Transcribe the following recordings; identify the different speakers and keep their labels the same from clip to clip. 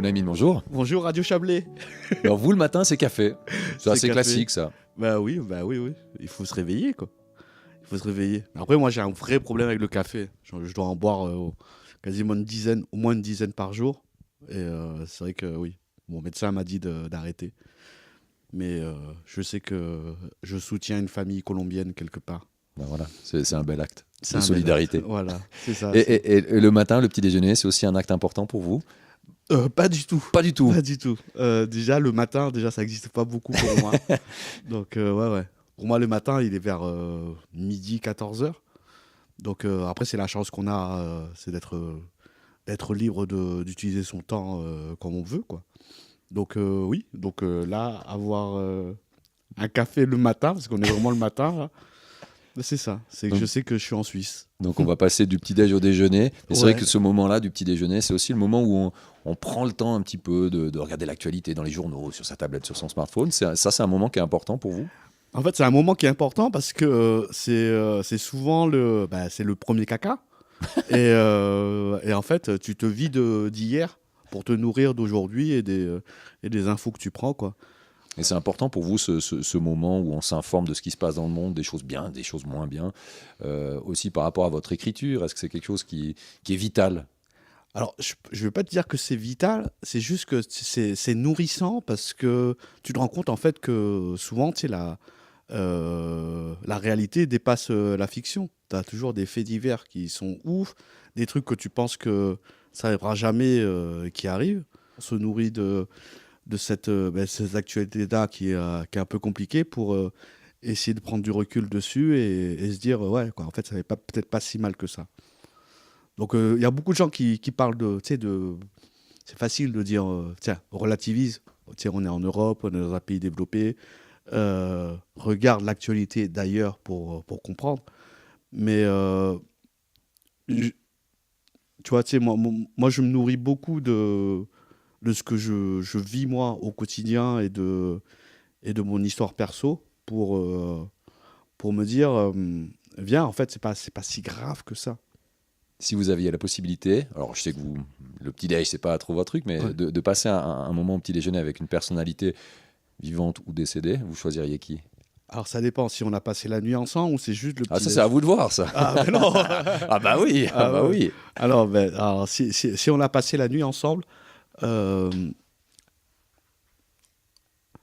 Speaker 1: Bounamine, bonjour.
Speaker 2: Bonjour Radio Chablais.
Speaker 1: Alors vous, le matin, c'est café. C'est assez
Speaker 2: café.
Speaker 1: classique, ça.
Speaker 2: Bah oui. Il faut se réveiller, quoi. Il faut se réveiller. Après, moi, j'ai un vrai problème avec le café. Je dois en boire quasiment au moins une dizaine par jour. Et c'est vrai que oui, mon médecin m'a dit d'arrêter. Mais je sais que je soutiens une famille colombienne quelque part.
Speaker 1: Ben voilà, c'est un bel acte
Speaker 2: C'est
Speaker 1: de
Speaker 2: un bel
Speaker 1: solidarité.
Speaker 2: acte. Voilà, c'est ça.
Speaker 1: Et le matin, le petit déjeuner, c'est aussi un acte important pour vous?
Speaker 2: Pas du tout.
Speaker 1: Pas du tout.
Speaker 2: Pas du tout. Déjà, le matin, ça n'existe pas beaucoup pour moi. Donc, ouais. Pour moi, le matin, il est vers midi, 14h. Donc, après, c'est la chance qu'on a, c'est d'être libre d'utiliser son temps comme on veut, quoi. Donc, oui. Donc, là, avoir un café le matin, parce qu'on est vraiment le matin, là, c'est ça. C'est que je sais que je suis en Suisse.
Speaker 1: Donc on va passer du petit-déj au déjeuner. Et c'est
Speaker 2: Ouais.
Speaker 1: vrai que ce moment-là, du petit-déjeuner, c'est aussi le moment où on prend le temps un petit peu de regarder l'actualité dans les journaux, sur sa tablette, sur son smartphone. Ça, c'est un moment qui est important pour vous?
Speaker 2: En fait, c'est un moment qui est important parce que c'est souvent c'est le premier caca. et en fait, tu te vides d'hier pour te nourrir d'aujourd'hui et des infos que tu prends, quoi.
Speaker 1: Et c'est important pour vous ce moment où on s'informe de ce qui se passe dans le monde, des choses bien, des choses moins bien, aussi par rapport à votre écriture. Est-ce que c'est quelque chose qui est vital?
Speaker 2: Alors, je ne veux pas te dire que c'est vital, c'est juste que c'est nourrissant parce que tu te rends compte en fait que souvent, tu sais, la réalité dépasse la fiction. Tu as toujours des faits divers qui sont ouf, des trucs que tu penses que ça n'arrivera jamais qui arrivent. On se nourrit de cette actualité-là qui est un peu compliquée pour essayer de prendre du recul dessus et se dire, ouais, quoi, en fait, ça n'est peut-être pas si mal que ça. Donc, il y a beaucoup de gens qui parlent c'est facile de dire, tiens, relativise. Tiens, on est en Europe, on est dans un pays développé. Regarde l'actualité d'ailleurs pour comprendre. Mais, tu vois, moi, je me nourris beaucoup de ce que je vis, moi, au quotidien et de mon histoire perso pour me dire, viens, en fait, c'est pas si grave que ça.
Speaker 1: Si vous aviez la possibilité, alors je sais que le petit-déj, c'est pas trop votre truc, mais
Speaker 2: Ouais.
Speaker 1: de passer un moment au petit-déjeuner avec une personnalité vivante ou décédée, vous choisiriez qui?
Speaker 2: Alors, ça dépend si on a passé la nuit ensemble ou c'est juste le petit.
Speaker 1: Ah, ça, c'est à vous de voir, ça.
Speaker 2: Ah, mais non.
Speaker 1: Ah bah oui,
Speaker 2: Ah, ouais.
Speaker 1: oui.
Speaker 2: Alors, si on a passé la nuit ensemble,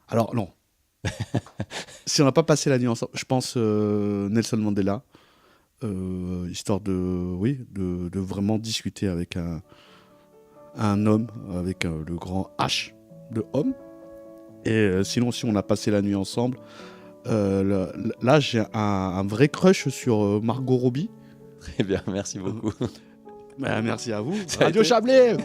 Speaker 2: alors non. Si on n'a pas passé la nuit ensemble, je pense Nelson Mandela, histoire de vraiment discuter avec un homme, avec le grand H de homme. Et sinon, si on a passé la nuit ensemble, là, j'ai un vrai crush sur Margot Robbie.
Speaker 1: Très bien, merci beaucoup.
Speaker 2: Merci à vous.
Speaker 1: Ça a
Speaker 2: Radio
Speaker 1: été-
Speaker 2: Chablais